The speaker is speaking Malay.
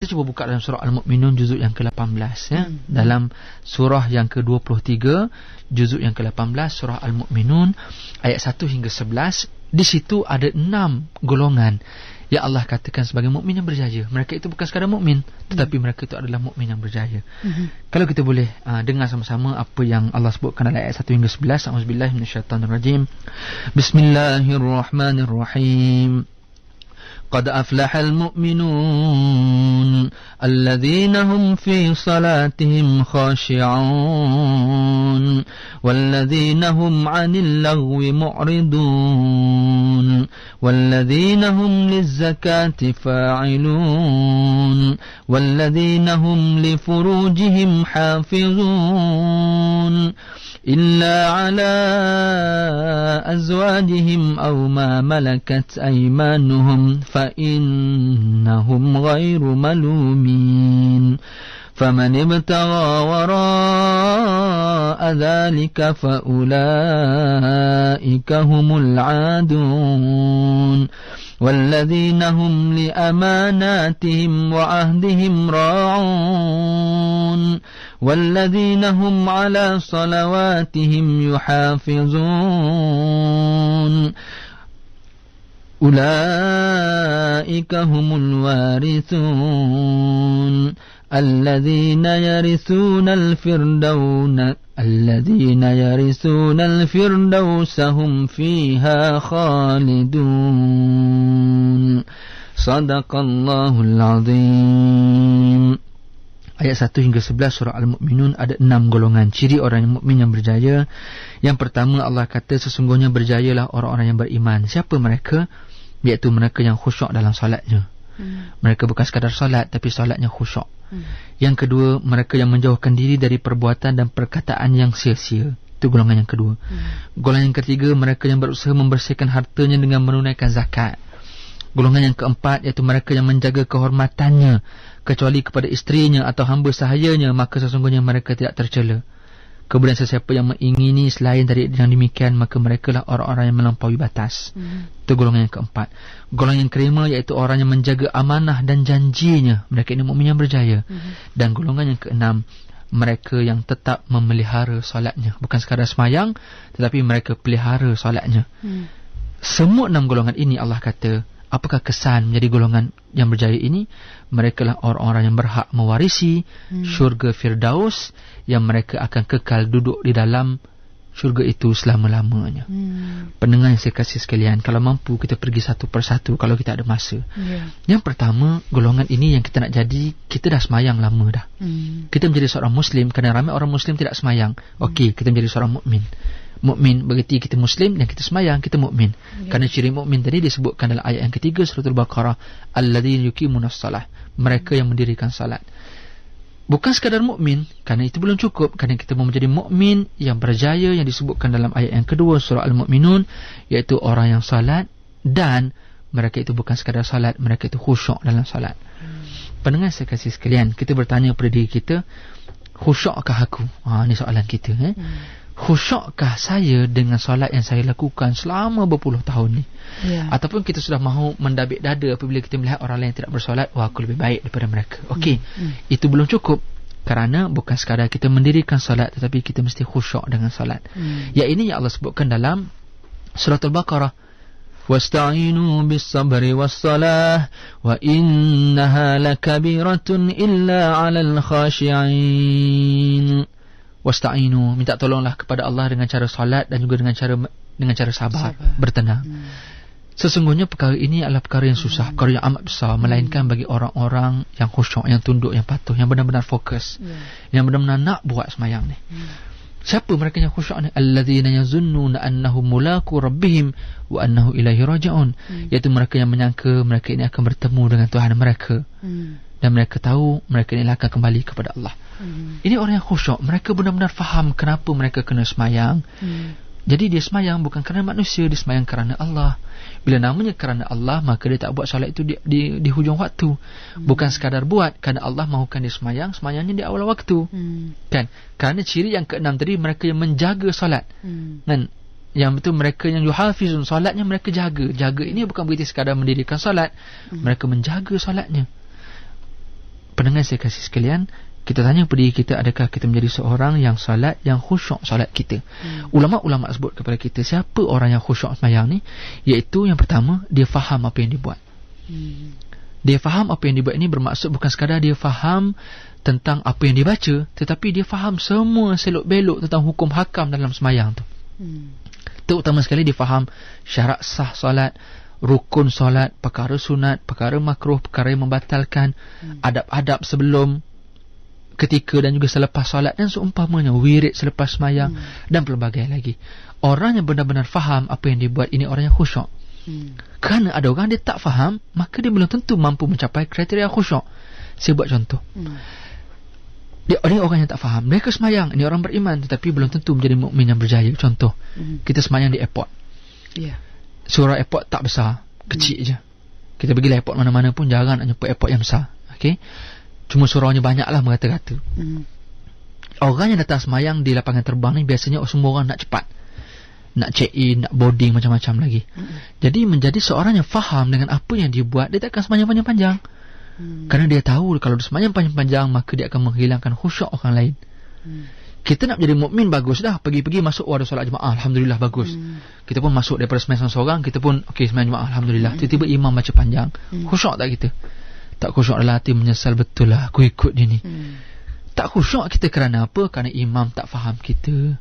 kita cuba buka dalam surah Al-Mu'minun juzuk yang ke-18 ya. Dalam surah yang ke-23 juzuk yang ke-18 surah Al-Mu'minun ayat 1 hingga 11. Di situ ada 6 golongan yang Allah katakan sebagai mukmin yang berjaya. Mereka itu bukan sekadar mukmin, tetapi mereka itu adalah mukmin yang berjaya. Kalau kita boleh dengar sama-sama apa yang Allah sebutkan dalam ayat 1 hingga 11. A'udzubillahi minasyaitonirrajim. Bismillahirrahmanirrahim. قد أفلح المؤمنون الذين هم في صلاتهم خاشعون والذين هم عن اللغو معرضون والذين هم للزكاة فاعلون والذين هم لفروجهم حافظون إلا على أزواجهم أو ما ملكت أيمانهم فإنهم غير ملومين فمن ابتغى وراء ذلك فأولئك هم العادون والذين هم لأماناتهم وعهدهم راعون والذين هم على صلواتهم يحافظون أولئك هم الوارثون الذين يرثون الفردوس هم فيها خالدون صدق الله العظيم. Ayat 1 hingga 11 surah Al-Mu'minun ada 6 golongan ciri orang yang mukmin yang berjaya. Yang pertama, Allah kata sesungguhnya berjayalah orang-orang yang beriman. Siapa mereka? Iaitu mereka yang khusyuk dalam solatnya. Mereka bukan sekadar solat, tapi solatnya khusyuk. Yang kedua, mereka yang menjauhkan diri dari perbuatan dan perkataan yang sia-sia. Itu golongan yang kedua. Golongan yang ketiga, mereka yang berusaha membersihkan hartanya dengan menunaikan zakat. Golongan yang keempat, iaitu mereka yang menjaga kehormatannya kecuali kepada isterinya atau hamba sahayanya, maka sesungguhnya mereka tidak tercela. Kemudian sesiapa yang mengingini selain dari yang demikian, maka mereka lah orang-orang yang melampaui batas. Itu golongan yang keempat. Golongan yang kelima, iaitu orang yang menjaga amanah dan janjinya. Mereka ini mukmin yang berjaya. Dan golongan yang keenam, mereka yang tetap memelihara solatnya. Bukan sekadar semayang, tetapi mereka pelihara solatnya. Semua 6 golongan ini Allah kata, apakah kesan menjadi golongan yang berjaya ini? Mereka lah orang-orang yang berhak mewarisi syurga Firdaus, yang mereka akan kekal duduk di dalam syurga itu selama-lamanya. Pendengar yang saya kasih sekalian, kalau mampu kita pergi satu persatu kalau kita ada masa. Yang pertama, golongan ini yang kita nak jadi, kita dah semayang lama dah. Kita menjadi seorang Muslim, kerana ramai orang Muslim tidak semayang. Okey, kita menjadi seorang mukmin. Mukmin berarti kita Muslim dan kita semayang, kita mukmin. Kerana ciri mukmin tadi disebutkan dalam ayat yang ketiga surah Al-Baqarah, alladzina yuqimunas salah, mereka yang mendirikan salat. Bukan sekadar mukmin, kerana itu belum cukup. Kerana kita mahu menjadi mukmin yang berjaya yang disebutkan dalam ayat yang kedua surah Al-Mu'minun, iaitu orang yang salat dan mereka itu bukan sekadar salat, mereka itu khusyuk dalam salat. Pendengar saya kasih sekalian, kita bertanya kepada diri kita, khusyukkah aku? Ini soalan kita. Khusyukkah saya dengan solat yang saya lakukan selama berpuluh tahun ni? Ataupun kita sudah mahu mendabik dada apabila kita melihat orang lain tidak bersolat, wah aku lebih baik daripada mereka. Okey, itu belum cukup. Kerana bukan sekadar kita mendirikan solat, tetapi kita mesti khusyuk dengan solat. Yang ini yang Allah sebutkan dalam surah Al-Baqarah, wasta'inu bis-sabri was-salah wa innaha lakabiratun illa 'alal khashi'in. Wasta'inu, minta tolonglah kepada Allah dengan cara salat dan juga dengan cara sabar. Bertenang. Sesungguhnya perkara ini adalah perkara yang susah, perkara yang amat besar, melainkan bagi orang-orang yang khusyuk, yang tunduk, yang patuh, yang benar-benar fokus, yang benar-benar nak buat semayang ni. Siapa mereka yang khusyuk ni? Alladzina yazunnuna annahum mulaku rabbihim wa annahu ilaihi raji'un. Iaitu mereka yang menyangka mereka ini akan bertemu dengan Tuhan mereka. Dan mereka tahu mereka ini akan kembali kepada Allah. Ini orang yang khusyuk. Mereka benar-benar faham kenapa mereka kena semayang. Jadi dia semayang bukan kerana manusia, dia semayang kerana Allah. Bila namanya kerana Allah, maka dia tak buat solat itu di hujung waktu. Bukan sekadar buat kerana Allah mahukan dia semayang, semayangnya di awal waktu. Kan? Kerana ciri yang keenam tadi, mereka yang menjaga solat. Dan yang betul mereka yang yuhafizun, solatnya mereka jaga. Jaga ini bukan berarti sekadar mendirikan solat, mereka menjaga solatnya. pendengar saya kasih sekalian, kita tanya pada diri kita, adakah kita menjadi seorang yang salat, yang khusyuk salat kita? Ulama-ulama sebut kepada kita, siapa orang yang khusyuk sembahyang ni? Iaitu yang pertama, dia faham apa yang dia buat. Dia faham apa yang dia buat ini bermaksud bukan sekadar dia faham tentang apa yang dia baca, tetapi dia faham semua selok-belok tentang hukum hakam dalam sembahyang tu. Terutama sekali dia faham syarat sah solat, rukun solat, perkara sunat, perkara makruh, perkara yang membatalkan, adab-adab sebelum, ketika dan juga selepas solat, dan seumpamanya wirid selepas sembahyang, dan pelbagai lagi. Orang yang benar-benar faham apa yang dia buat ini orang yang khusyuk. Kerana ada orang dia tak faham, maka dia belum tentu mampu mencapai kriteria khusyuk. Saya buat contoh. Ini orang yang tak faham, mereka sembahyang, ini orang beriman tetapi belum tentu menjadi mukmin yang berjaya. Contoh, kita sembahyang di airport. Surau airport tak besar, kecil je. Kita pergi airport mana-mana pun jarang nak jumpa airport yang besar. Okay? Cuma suraunya banyak lah merata-rata. Orang yang datang sembahyang di lapangan terbang ni biasanya semua orang nak cepat, nak check in, nak boarding, macam-macam lagi. Jadi menjadi seorang yang faham dengan apa yang dia buat, dia tak akan sembahyang panjang-panjang. Kerana dia tahu kalau dia sembahyang panjang-panjang, maka dia akan menghilangkan khusyuk orang lain. Kita nak menjadi mukmin, bagus dah, pergi-pergi masuk ada solat jemaah, alhamdulillah, bagus. Kita pun masuk daripada sembahyang seorang, kita pun okey sembahyang jemaah, alhamdulillah. Tiba-tiba imam baca panjang, khusyuk tak kita? Tak khusyuk dalam hati, menyesal betul lah aku ikut dia ni. Tak khusyuk kita kerana apa? Kerana imam tak faham kita.